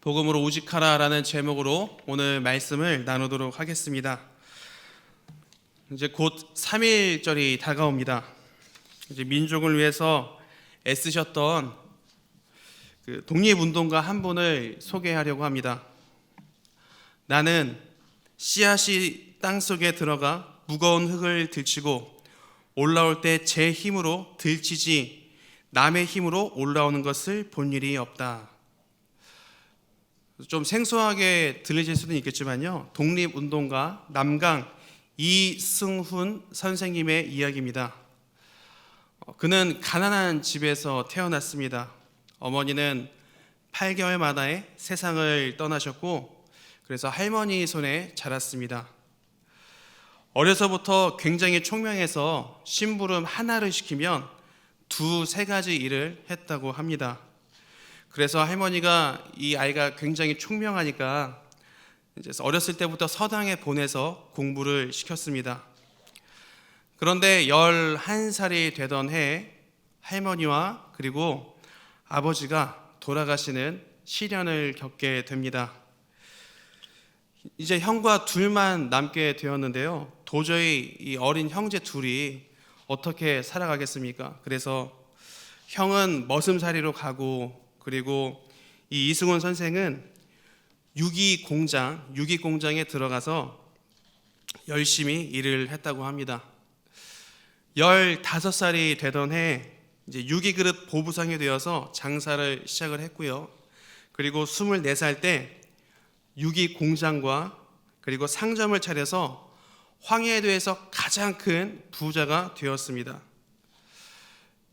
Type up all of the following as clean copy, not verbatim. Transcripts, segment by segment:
복음으로 오직하라라는 제목으로 오늘 말씀을 나누도록 하겠습니다. 이제 곧 3.1절이 다가옵니다. 이제 민족을 위해서 애쓰셨던 그 독립운동가 한 분을 소개하려고 합니다. 나는 씨앗이 땅속에 들어가 무거운 흙을 들치고 올라올 때 제 힘으로 들치지 남의 힘으로 올라오는 것을 본 일이 없다. 좀 생소하게 들리실 수는 있겠지만요, 독립운동가 남강 이승훈 선생님의 이야기입니다. 그는 가난한 집에서 태어났습니다. 어머니는 8개월 만에 세상을 떠나셨고, 그래서 할머니 손에 자랐습니다. 어려서부터 굉장히 총명해서 심부름 하나를 시키면 2-3가지 일을 했다고 합니다. 그래서 할머니가 이 아이가 굉장히 총명하니까 이제 어렸을 때부터 서당에 보내서 공부를 시켰습니다. 그런데 11살이 되던 해에 할머니와 그리고 아버지가 돌아가시는 시련을 겪게 됩니다. 이제 형과 둘만 남게 되었는데요, 도저히 이 어린 형제 둘이 어떻게 살아가겠습니까? 그래서 형은 머슴살이로 가고, 그리고 이 이승훈 선생은 유기공장에 들어가서 열심히 일을 했다고 합니다. 15살이 되던 해에 이제 유기그릇 보부상이 되어서 장사를 시작을 했고요. 그리고 24살 때 유기공장과 그리고 상점을 차려서 황해도에서 가장 큰 부자가 되었습니다.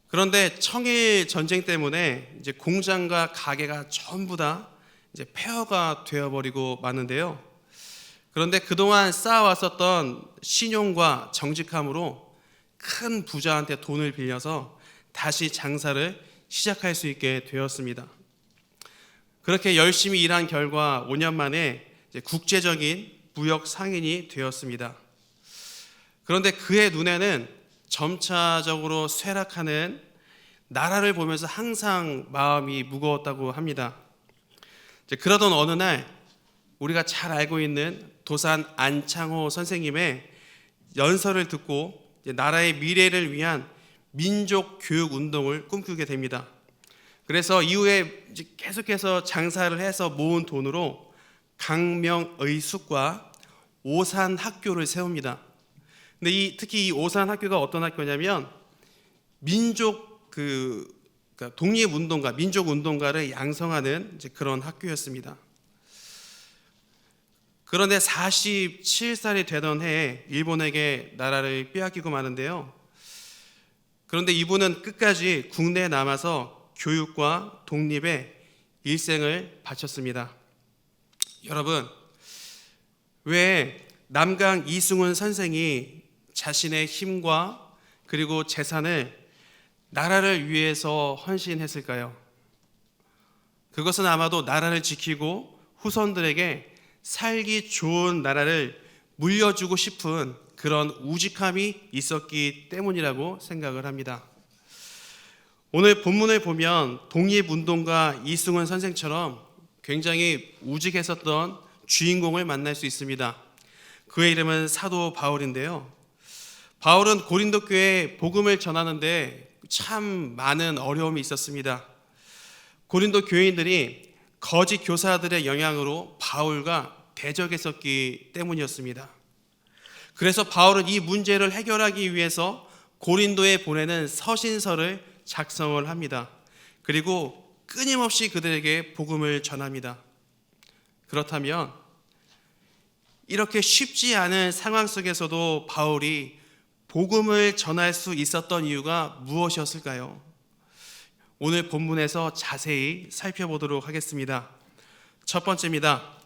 그런데 청일 전쟁 때문에 이제 공장과 가게가 전부 다 이제 폐허가 되어버리고 마는데요. 그런데 그동안 쌓아왔었던 신용과 정직함으로 큰 부자한테 돈을 빌려서 다시 장사를 시작할 수 있게 되었습니다. 그렇게 열심히 일한 결과 5년 만에 이제 국제적인 무역 상인이 되었습니다. 그런데 그의 눈에는 점차적으로 쇠락하는 나라를 보면서 항상 마음이 무거웠다고 합니다. 그러던 어느 날 우리가 잘 알고 있는 도산 안창호 선생님의 연설을 듣고 나라의 미래를 위한 민족 교육 운동을 꿈꾸게 됩니다. 그래서 이후에 계속해서 장사를 해서 모은 돈으로 강명의숙과 오산학교를 세웁니다. 근데 특히 이 오산학교가 어떤 학교냐면 그러니까 독립운동가, 민족운동가를 양성하는 이제 그런 학교였습니다. 그런데 47살이 되던 해에 일본에게 나라를 빼앗기고 마는데요. 그런데 이분은 끝까지 국내에 남아서 교육과 독립에 일생을 바쳤습니다. 여러분, 왜 남강 이승훈 선생이 자신의 힘과 그리고 재산을 나라를 위해서 헌신했을까요? 그것은 아마도 나라를 지키고 후손들에게 살기 좋은 나라를 물려주고 싶은 그런 우직함이 있었기 때문이라고 생각을 합니다. 오늘 본문을 보면 독립운동가 이승훈 선생처럼 굉장히 우직했었던 주인공을 만날 수 있습니다. 그의 이름은 사도 바울인데요. 바울은 고린도 교회에 복음을 전하는데 참 많은 어려움이 있었습니다. 고린도 교인들이 거짓 교사들의 영향으로 바울과 대적했었기 때문이었습니다. 그래서 바울은 이 문제를 해결하기 위해서 고린도에 보내는 서신서를 작성을 합니다. 그리고 끊임없이 그들에게 복음을 전합니다. 그렇다면 이렇게 쉽지 않은 상황 속에서도 바울이 복음을 전할 수 있었던 이유가 무엇이었을까요? 오늘 본문에서 자세히 살펴보도록 하겠습니다. 첫 번째입니다.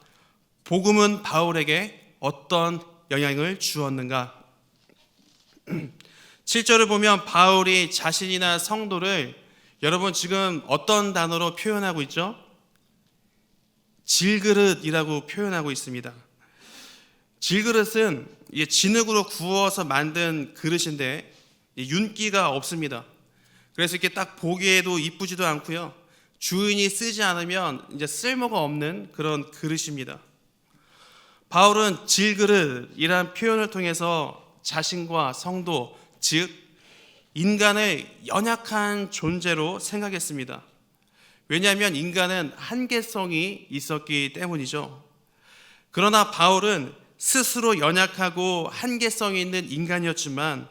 복음은 바울에게 어떤 영향을 주었는가? 7절을 보면 바울이 자신이나 성도를 여러분 지금 어떤 단어로 표현하고 있죠? 질그릇이라고 표현하고 있습니다. 질그릇은 진흙으로 구워서 만든 그릇인데 윤기가 없습니다. 그래서 이렇게 딱 보기에도 이쁘지도 않고요, 주인이 쓰지 않으면 이제 쓸모가 없는 그런 그릇입니다. 바울은 질그릇이란 표현을 통해서 자신과 성도, 즉 인간을 연약한 존재로 생각했습니다. 왜냐하면 인간은 한계성이 있었기 때문이죠. 그러나 바울은 스스로 연약하고 한계성이 있는 인간이었지만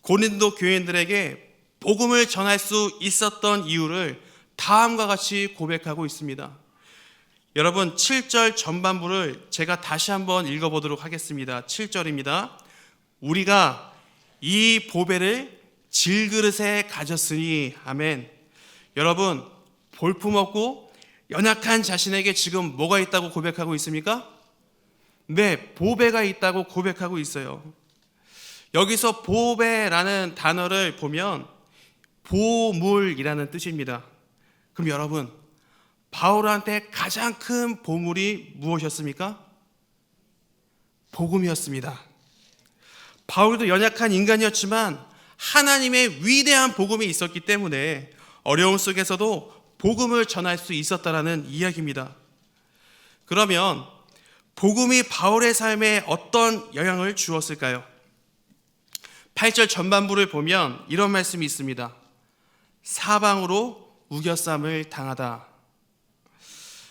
고린도 교인들에게 복음을 전할 수 있었던 이유를 다음과 같이 고백하고 있습니다. 여러분 7절 전반부를 제가 다시 한번 읽어보도록 하겠습니다. 7절입니다. 우리가 이 보배를 질그릇에 가졌으니 아멘. 여러분 볼품없고 연약한 자신에게 지금 뭐가 있다고 고백하고 있습니까? 네, 보배가 있다고 고백하고 있어요. 여기서 보배라는 단어를 보면 보물이라는 뜻입니다. 그럼 여러분 바울한테 가장 큰 보물이 무엇이었습니까? 복음이었습니다. 바울도 연약한 인간이었지만 하나님의 위대한 복음이 있었기 때문에 어려움 속에서도 복음을 전할 수 있었다라는 이야기입니다. 그러면 복음이 바울의 삶에 어떤 영향을 주었을까요? 8절 전반부를 보면 이런 말씀이 있습니다. 사방으로 우겨쌈을 당하다.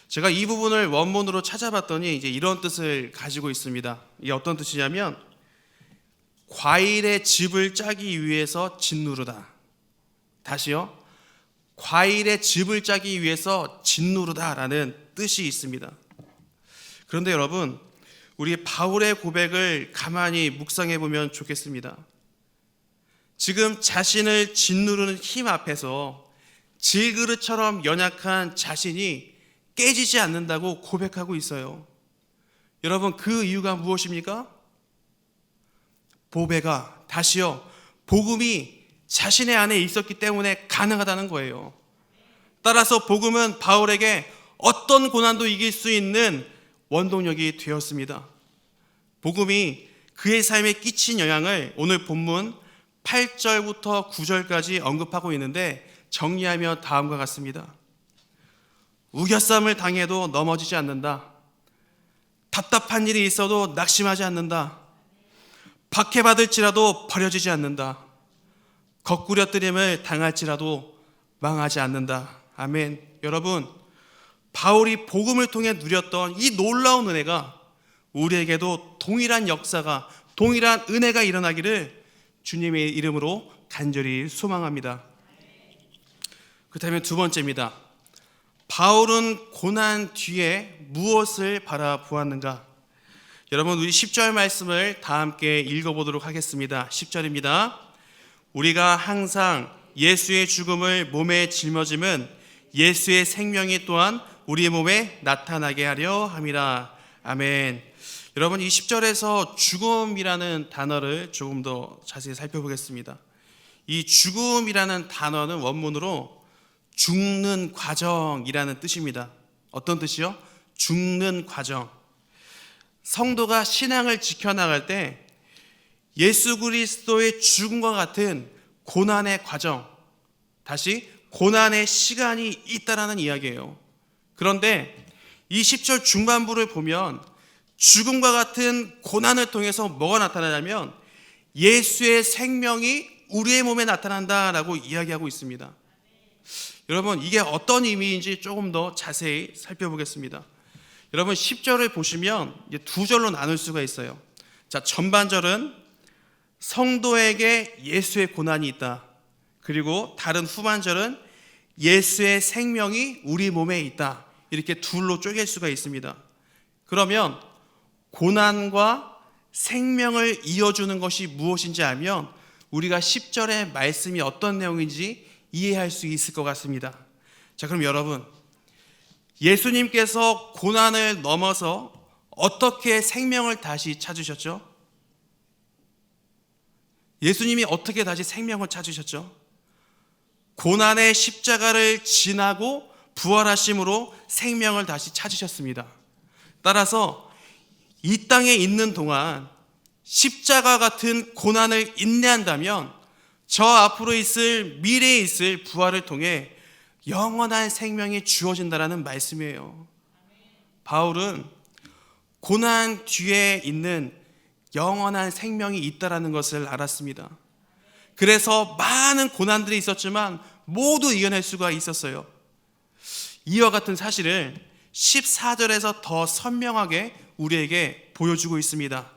제가 이 부분을 원문으로 찾아봤더니 이제 이런 뜻을 가지고 있습니다. 이게 어떤 뜻이냐면 과일의 즙을 짜기 위해서 짓누르다. 다시요. 과일의 즙을 짜기 위해서 짓누르다라는 뜻이 있습니다. 그런데 여러분, 우리 바울의 고백을 가만히 묵상해 보면 좋겠습니다. 지금 자신을 짓누르는 힘 앞에서 질그릇처럼 연약한 자신이 깨지지 않는다고 고백하고 있어요. 여러분, 그 이유가 무엇입니까? 보배가, 다시요, 복음이 자신의 안에 있었기 때문에 가능하다는 거예요. 따라서 복음은 바울에게 어떤 고난도 이길 수 있는 원동력이 되었습니다. 복음이 그의 삶에 끼친 영향을 오늘 본문 8절부터 9절까지 언급하고 있는데 정리하면 다음과 같습니다. 우겨쌈을 당해도 넘어지지 않는다. 답답한 일이 있어도 낙심하지 않는다. 박해받을지라도 버려지지 않는다. 거꾸려뜨림을 당할지라도 망하지 않는다. 아멘. 여러분, 바울이 복음을 통해 누렸던 이 놀라운 은혜가 우리에게도 동일한 역사가, 동일한 은혜가 일어나기를 주님의 이름으로 간절히 소망합니다. 그렇다면 두 번째입니다. 바울은 고난 뒤에 무엇을 바라보았는가? 여러분, 우리 10절 말씀을 다 함께 읽어보도록 하겠습니다. 10절입니다. 우리가 항상 예수의 죽음을 몸에 짊어짐은 예수의 생명이 또한 우리의 몸에 나타나게 하려 함이라. 아멘. 여러분, 이 10절에서 죽음이라는 단어를 조금 더 자세히 살펴보겠습니다. 이 죽음이라는 단어는 원문으로 죽는 과정이라는 뜻입니다. 어떤 뜻이요? 죽는 과정. 성도가 신앙을 지켜나갈 때 예수 그리스도의 죽음과 같은 고난의 과정, 다시 고난의 시간이 있다라는 이야기예요. 그런데 이 10절 중반부를 보면 죽음과 같은 고난을 통해서 뭐가 나타나냐면 예수의 생명이 우리의 몸에 나타난다라고 이야기하고 있습니다. 여러분, 이게 어떤 의미인지 조금 더 자세히 살펴보겠습니다. 여러분, 10절을 보시면 이제 두 절로 나눌 수가 있어요. 자, 전반절은 성도에게 예수의 고난이 있다. 그리고 다른 후반절은 예수의 생명이 우리 몸에 있다. 이렇게 둘로 쪼갤 수가 있습니다. 그러면 고난과 생명을 이어주는 것이 무엇인지 알면 우리가 10절의 말씀이 어떤 내용인지 이해할 수 있을 것 같습니다. 자, 그럼 여러분, 예수님께서 고난을 넘어서 어떻게 생명을 다시 찾으셨죠? 예수님이 어떻게 다시 생명을 찾으셨죠? 고난의 십자가를 지나고 부활하심으로 생명을 다시 찾으셨습니다. 따라서 이 땅에 있는 동안 십자가 같은 고난을 인내한다면 저 앞으로 있을, 미래에 있을 부활을 통해 영원한 생명이 주어진다라는 말씀이에요. 바울은 고난 뒤에 있는 영원한 생명이 있다라는 것을 알았습니다. 그래서 많은 고난들이 있었지만 모두 이겨낼 수가 있었어요. 이와 같은 사실을 14절에서 더 선명하게 우리에게 보여주고 있습니다.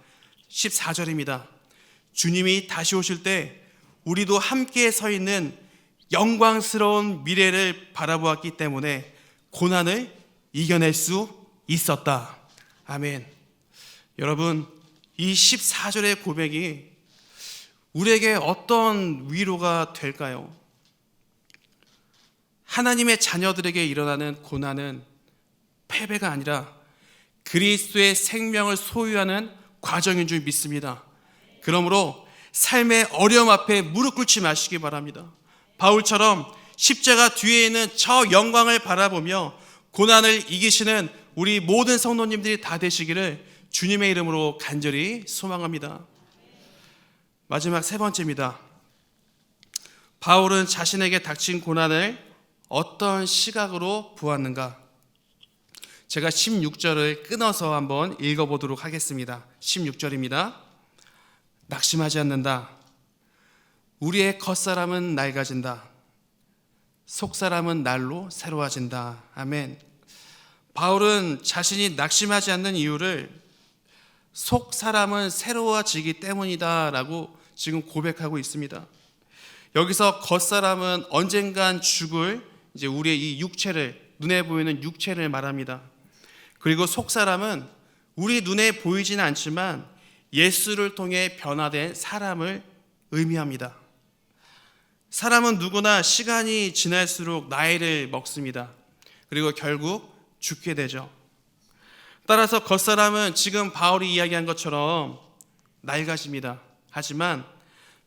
14절입니다. 주님이 다시 오실 때 우리도 함께 서 있는 영광스러운 미래를 바라보았기 때문에 고난을 이겨낼 수 있었다. 아멘. 여러분, 이 14절의 고백이 우리에게 어떤 위로가 될까요? 하나님의 자녀들에게 일어나는 고난은 패배가 아니라 그리스도의 생명을 소유하는 과정인 줄 믿습니다. 그러므로 삶의 어려움 앞에 무릎 꿇지 마시기 바랍니다. 바울처럼 십자가 뒤에 있는 저 영광을 바라보며 고난을 이기시는 우리 모든 성도님들이 다 되시기를 주님의 이름으로 간절히 소망합니다. 마지막 세 번째입니다. 바울은 자신에게 닥친 고난을 어떤 시각으로 보았는가? 제가 16절을 끊어서 한번 읽어보도록 하겠습니다. 16절입니다. 낙심하지 않는다. 우리의 겉사람은 낡아진다. 속사람은 날로 새로워진다. 아멘. 바울은 자신이 낙심하지 않는 이유를 속사람은 새로워지기 때문이다 라고 지금 고백하고 있습니다. 여기서 겉사람은 언젠간 죽을 이제 우리의 이 육체를, 눈에 보이는 육체를 말합니다. 그리고 속사람은 우리 눈에 보이지는 않지만 예수를 통해 변화된 사람을 의미합니다. 사람은 누구나 시간이 지날수록 나이를 먹습니다. 그리고 결국 죽게 되죠. 따라서 겉사람은 지금 바울이 이야기한 것처럼 낡아집니다. 하지만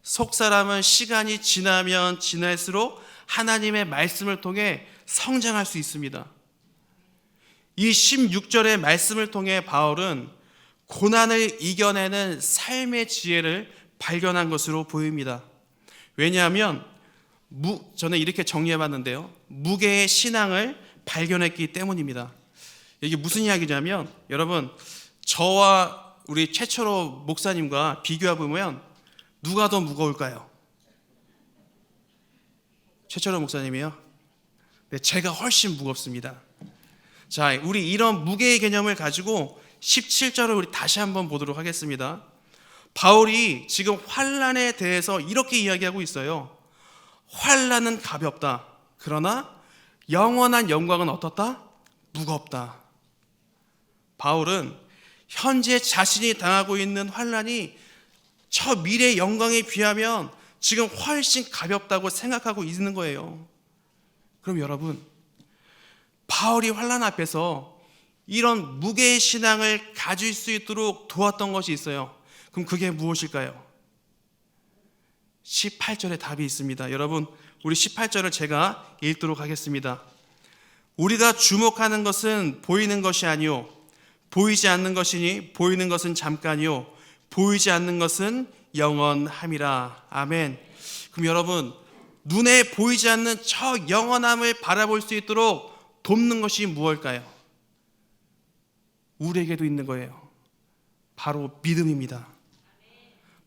속사람은 시간이 지나면 지날수록 하나님의 말씀을 통해 성장할 수 있습니다. 이 16절의 말씀을 통해 바울은 고난을 이겨내는 삶의 지혜를 발견한 것으로 보입니다. 왜냐하면 저는 이렇게 정리해봤는데요. 무게의 신앙을 발견했기 때문입니다. 이게 무슨 이야기냐면 여러분, 저와 우리 최철호 목사님과 비교해보면 누가 더 무거울까요? 최철호 목사님이요? 네, 제가 훨씬 무겁습니다. 자, 우리 이런 무게의 개념을 가지고 17절을 우리 다시 한번 보도록 하겠습니다. 바울이 지금 환난에 대해서 이렇게 이야기하고 있어요. 환난은 가볍다. 그러나 영원한 영광은 어떻다? 무겁다. 바울은 현재 자신이 당하고 있는 환난이 저 미래의 영광에 비하면 지금 훨씬 가볍다고 생각하고 있는 거예요. 그럼 여러분, 바울이 환난 앞에서 이런 무게의 신앙을 가질 수 있도록 도왔던 것이 있어요. 그럼 그게 무엇일까요? 18절에 답이 있습니다. 여러분, 우리 18절을 제가 읽도록 하겠습니다. 우리가 주목하는 것은 보이는 것이 아니요 보이지 않는 것이니 보이는 것은 잠깐이요 보이지 않는 것은 영원함이라. 아멘. 그럼 여러분, 눈에 보이지 않는 저 영원함을 바라볼 수 있도록 돕는 것이 무엇일까요? 우리에게도 있는 거예요. 바로 믿음입니다.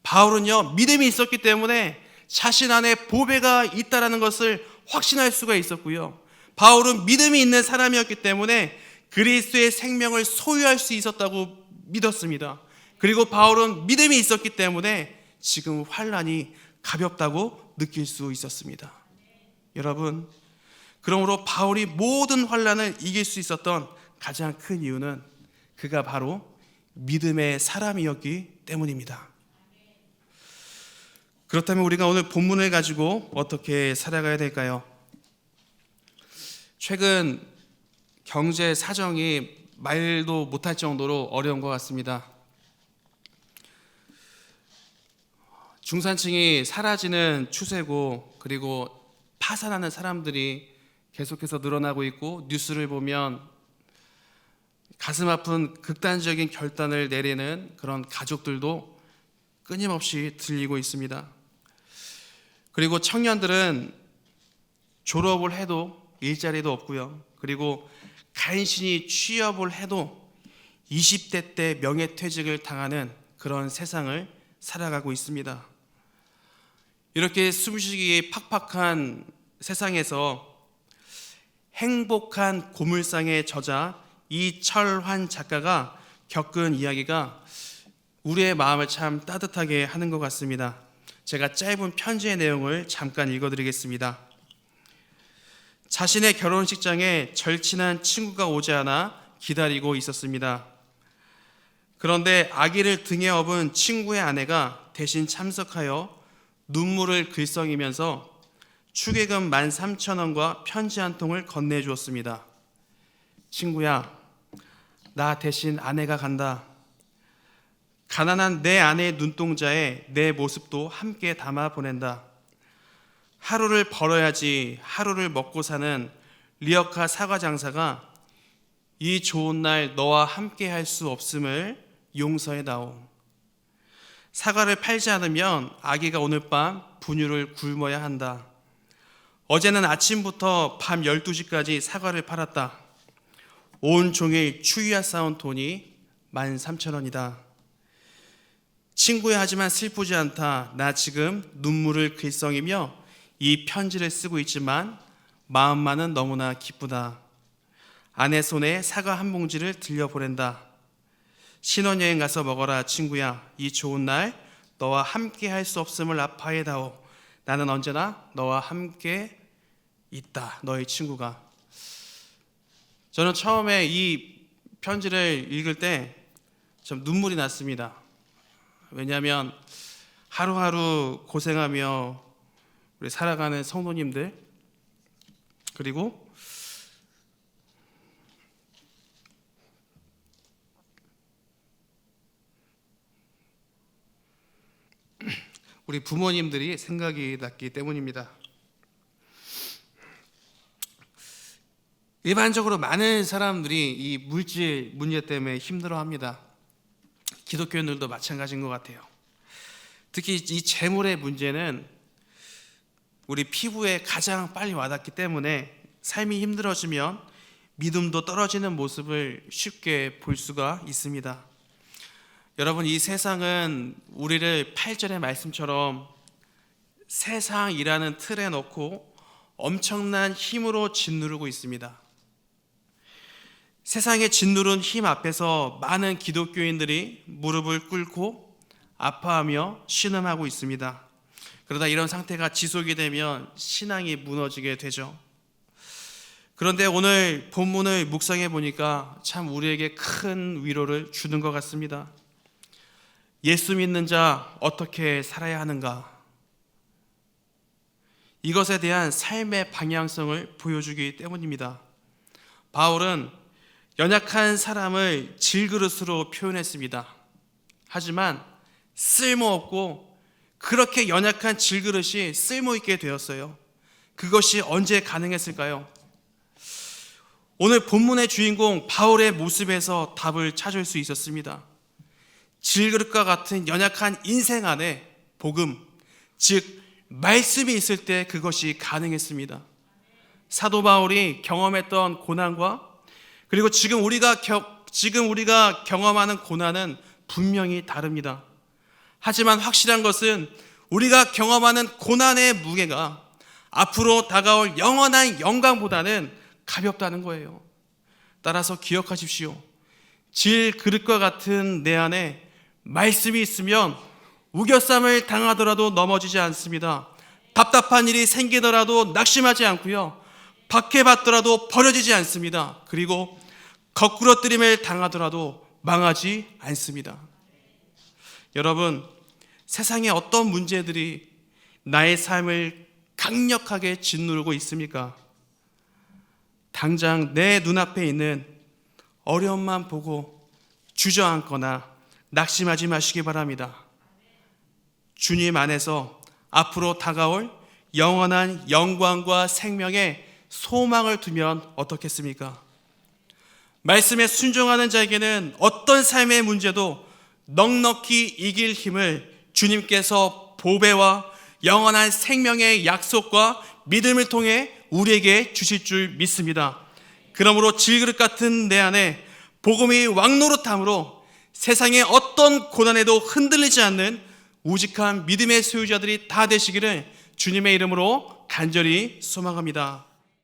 바울은요, 믿음이 있었기 때문에 자신 안에 보배가 있다라는 것을 확신할 수가 있었고요. 바울은 믿음이 있는 사람이었기 때문에 그리스도의 생명을 소유할 수 있었다고 믿었습니다. 그리고 바울은 믿음이 있었기 때문에 지금 환난이 가볍다고 느낄 수 있었습니다. 여러분, 그러므로 바울이 모든 환난을 이길 수 있었던 가장 큰 이유는 그가 바로 믿음의 사람이었기 때문입니다. 그렇다면 우리가 오늘 본문을 가지고 어떻게 살아가야 될까요? 최근 경제 사정이 말도 못할 정도로 어려운 것 같습니다. 중산층이 사라지는 추세고, 그리고 파산하는 사람들이 계속해서 늘어나고 있고, 뉴스를 보면 가슴 아픈 극단적인 결단을 내리는 그런 가족들도 끊임없이 들리고 있습니다. 그리고 청년들은 졸업을 해도 일자리도 없고요. 그리고 간신히 취업을 해도 20대 때 명예퇴직을 당하는 그런 세상을 살아가고 있습니다. 이렇게 숨쉬기 팍팍한 세상에서 행복한 고물상의 저자 이철환 작가가 겪은 이야기가 우리의 마음을 참 따뜻하게 하는 것 같습니다. 제가 짧은 편지의 내용을 잠깐 읽어드리겠습니다. 자신의 결혼식장에 절친한 친구가 오지 않아 기다리고 있었습니다. 그런데 아기를 등에 업은 친구의 아내가 대신 참석하여 눈물을 글썽이면서 축의금 13,000원과 편지 한 통을 건네주었습니다. 친구야, 나 대신 아내가 간다. 가난한 내 아내의 눈동자에 내 모습도 함께 담아 보낸다. 하루를 벌어야지 하루를 먹고 사는 리어카 사과 장사가 이 좋은 날 너와 함께 할 수 없음을 용서해다오. 사과를 팔지 않으면 아기가 오늘 밤 분유를 굶어야 한다. 어제는 아침부터 밤 12시까지 사과를 팔았다. 온종일 추위와 싸운 돈이 13,000원이다. 친구야, 하지만 슬프지 않다. 나 지금 눈물을 글썽이며 이 편지를 쓰고 있지만 마음만은 너무나 기쁘다. 아내 손에 사과 한 봉지를 들려보낸다. 신혼여행 가서 먹어라 친구야. 이 좋은 날 너와 함께 할 수 없음을 아파해다오. 나는 언제나 너와 함께 있다. 너의 친구가. 저는 처음에 이 편지를 읽을 때 좀 눈물이 났습니다. 왜냐하면 하루하루 고생하며 우리 살아가는 성도님들, 그리고 우리 부모님들이 생각이 났기 때문입니다. 일반적으로 많은 사람들이 이 물질 문제 때문에 힘들어합니다. 기독교인들도 마찬가지인 것 같아요. 특히 이 재물의 문제는 우리 피부에 가장 빨리 와닿기 때문에 삶이 힘들어지면 믿음도 떨어지는 모습을 쉽게 볼 수가 있습니다. 여러분, 이 세상은 우리를 8절의 말씀처럼 세상이라는 틀에 넣고 엄청난 힘으로 짓누르고 있습니다. 세상의 짓누른 힘 앞에서 많은 기독교인들이 무릎을 꿇고 아파하며 신음하고 있습니다. 그러다 이런 상태가 지속이 되면 신앙이 무너지게 되죠. 그런데 오늘 본문을 묵상해 보니까 참 우리에게 큰 위로를 주는 것 같습니다. 예수 믿는 자 어떻게 살아야 하는가? 이것에 대한 삶의 방향성을 보여주기 때문입니다. 바울은 연약한 사람을 질그릇으로 표현했습니다. 하지만 쓸모없고 그렇게 연약한 질그릇이 쓸모있게 되었어요. 그것이 언제 가능했을까요? 오늘 본문의 주인공 바울의 모습에서 답을 찾을 수 있었습니다. 질그릇과 같은 연약한 인생 안에 복음, 즉 말씀이 있을 때 그것이 가능했습니다. 사도 바울이 경험했던 고난과 그리고 지금 우리가 경험하는 고난은 분명히 다릅니다. 하지만 확실한 것은 우리가 경험하는 고난의 무게가 앞으로 다가올 영원한 영광보다는 가볍다는 거예요. 따라서 기억하십시오. 질그릇과 같은 내 안에 말씀이 있으면 우겨쌈을 당하더라도 넘어지지 않습니다. 답답한 일이 생기더라도 낙심하지 않고요, 박해받더라도 버려지지 않습니다. 그리고 거꾸러뜨림을 당하더라도 망하지 않습니다. 여러분, 세상에 어떤 문제들이 나의 삶을 강력하게 짓누르고 있습니까? 당장 내 눈앞에 있는 어려움만 보고 주저앉거나 낙심하지 마시기 바랍니다. 주님 안에서 앞으로 다가올 영원한 영광과 생명에 소망을 두면 어떻겠습니까? 말씀에 순종하는 자에게는 어떤 삶의 문제도 넉넉히 이길 힘을 주님께서 보배와 영원한 생명의 약속과 믿음을 통해 우리에게 주실 줄 믿습니다. 그러므로 질그릇 같은 내 안에 복음이 왕노릇함으로 세상의 어떤 고난에도 흔들리지 않는 우직한 믿음의 소유자들이 다 되시기를 주님의 이름으로 간절히 소망합니다.